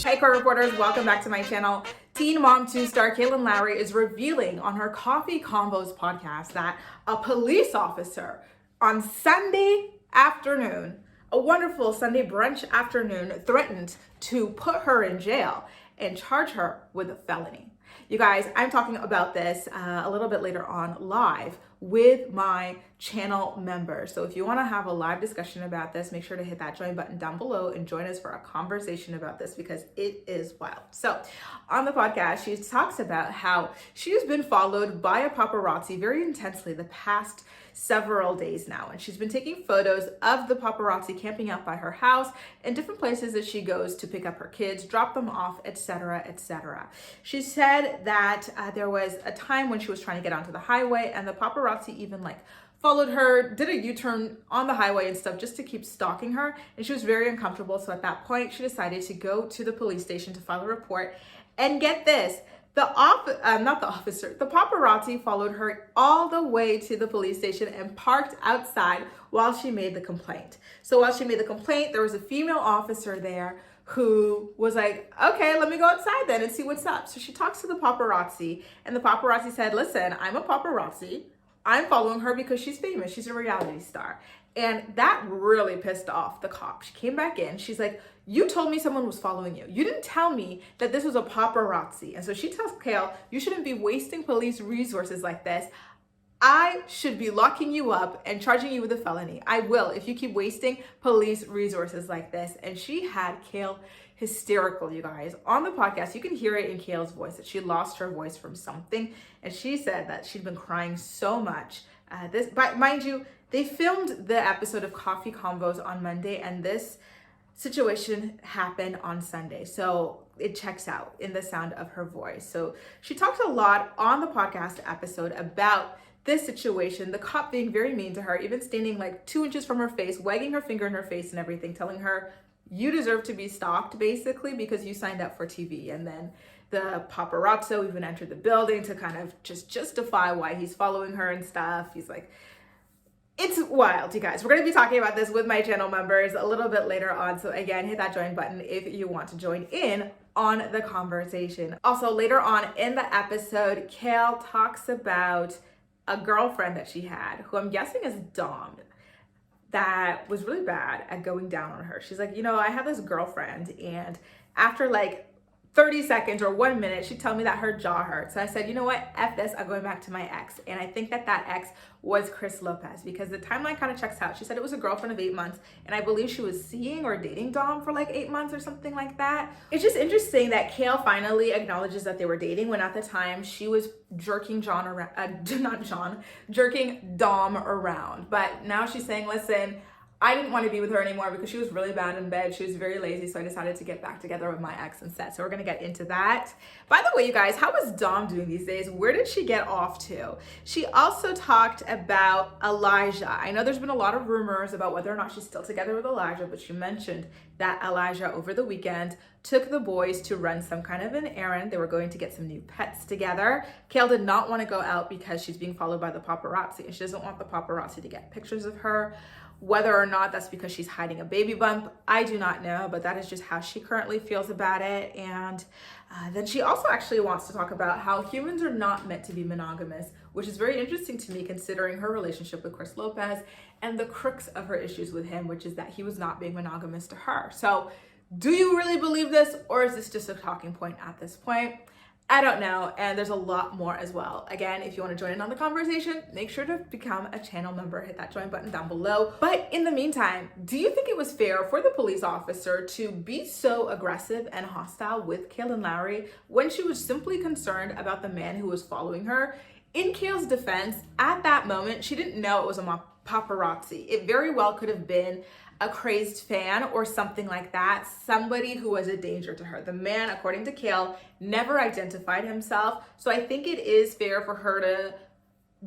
Hey court reporters, welcome back to my channel. Teen Mom 2 star Kailyn Lowry is revealing on her Coffee Convos podcast that a police officer on Sunday afternoon, a wonderful Sunday brunch afternoon, threatened to put her in jail and charge her with a felony. You guys, I'm talking about this a little bit later on live with my channel members. So if you want to have a live discussion about this, make sure to hit that join button down below and join us for a conversation about this because it is wild. So on the podcast, she talks about how she's been followed by a paparazzi very intensely the past several days now. And she's been taking photos of the paparazzi camping out by her house and different places that she goes to pick up her kids, drop them off, etc., etc. She said that there was a time when she was trying to get onto the highway and the paparazzi even followed her, did a U-turn on the highway and stuff just to keep stalking her. And she was very uncomfortable. So at that point, she decided to go to the police station to file a report. And get this, the paparazzi followed her all the way to the police station and parked outside while she made the complaint. So while she made the complaint, there was a female officer there who was like, okay, let me go outside then and see what's up. So she talks to the paparazzi and the paparazzi said, listen, I'm a paparazzi. I'm following her because she's famous. She's a reality star. And that really pissed off the cop. She came back in. She's like, you told me someone was following you. You didn't tell me that this was a paparazzi. And so she tells Kail, you shouldn't be wasting police resources like this. I should be locking you up and charging you with a felony. I will if you keep wasting police resources like this. And she had Kail hysterical, you guys. On the podcast, you can hear it in Kail's voice that she lost her voice from something. And she said that she'd been crying so much. But mind you, they filmed the episode of Coffee Convos on Monday, and this situation happened on Sunday. So it checks out in the sound of her voice. So she talked a lot on the podcast episode about this situation, the cop being very mean to her, even standing 2 inches from her face, wagging her finger in her face and everything, telling her, you deserve to be stalked basically because you signed up for TV. And then the paparazzo even entered the building to kind of just justify why he's following her and stuff. He's like, it's wild, you guys. We're going to be talking about this with my channel members a little bit later on. So again, hit that join button if you want to join in on the conversation. Also later on in the episode, Kail talks about a girlfriend that she had, who I'm guessing is Dom, that was really bad at going down on her. She's like, I have this girlfriend, and after 30 seconds or 1 minute, she'd tell me that her jaw hurts. So I said, you know what, F this, I'm going back to my ex. And I think that ex was Chris Lopez because the timeline kind of checks out. She said it was a girlfriend of 8 months, and I believe she was seeing or dating Dom for 8 months or something like that. It's just interesting that Kail finally acknowledges that they were dating when at the time she was jerking Dom around. But now she's saying, listen, I didn't want to be with her anymore because she was really bad in bed. She was very lazy, so I decided to get back together with my ex instead. So we're going to get into that. By the way, you guys, how is Dom doing these days? Where did she get off to? She also talked about Elijah. I know there's been a lot of rumors about whether or not she's still together with Elijah, but she mentioned that Elijah over the weekend took the boys to run some kind of an errand. They were going to get some new pets together. Kail did not want to go out because she's being followed by the paparazzi, and she doesn't want the paparazzi to get pictures of her. Whether or not that's because she's hiding a baby bump, I do not know, but that is just how she currently feels about it. And then she also actually wants to talk about how humans are not meant to be monogamous, which is very interesting to me considering her relationship with Chris Lopez and the crux of her issues with him, which is that he was not being monogamous to her. So do you really believe this, or is this just a talking point at this point? I don't know, and there's a lot more as well. Again, if you want to join in on the conversation, make sure to become a channel member. Hit that join button down below. But in the meantime, do you think it was fair for the police officer to be so aggressive and hostile with Kailyn Lowry when she was simply concerned about the man who was following her? In Kail's defense, at that moment, she didn't know it was a paparazzi. It very well could have been a crazed fan or something like that, somebody who was a danger to her. The man, according to Kail, never identified himself. So I think it is fair for her to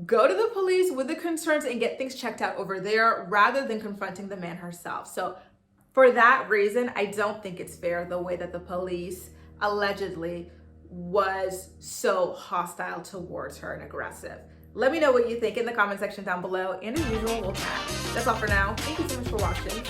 go to the police with the concerns and get things checked out over there rather than confronting the man herself. So for that reason, I don't think it's fair the way that the police allegedly was so hostile towards her and aggressive. Let me know what you think in the comment section down below, and as usual, we'll chat. That's all for now. Thank you so much for watching, and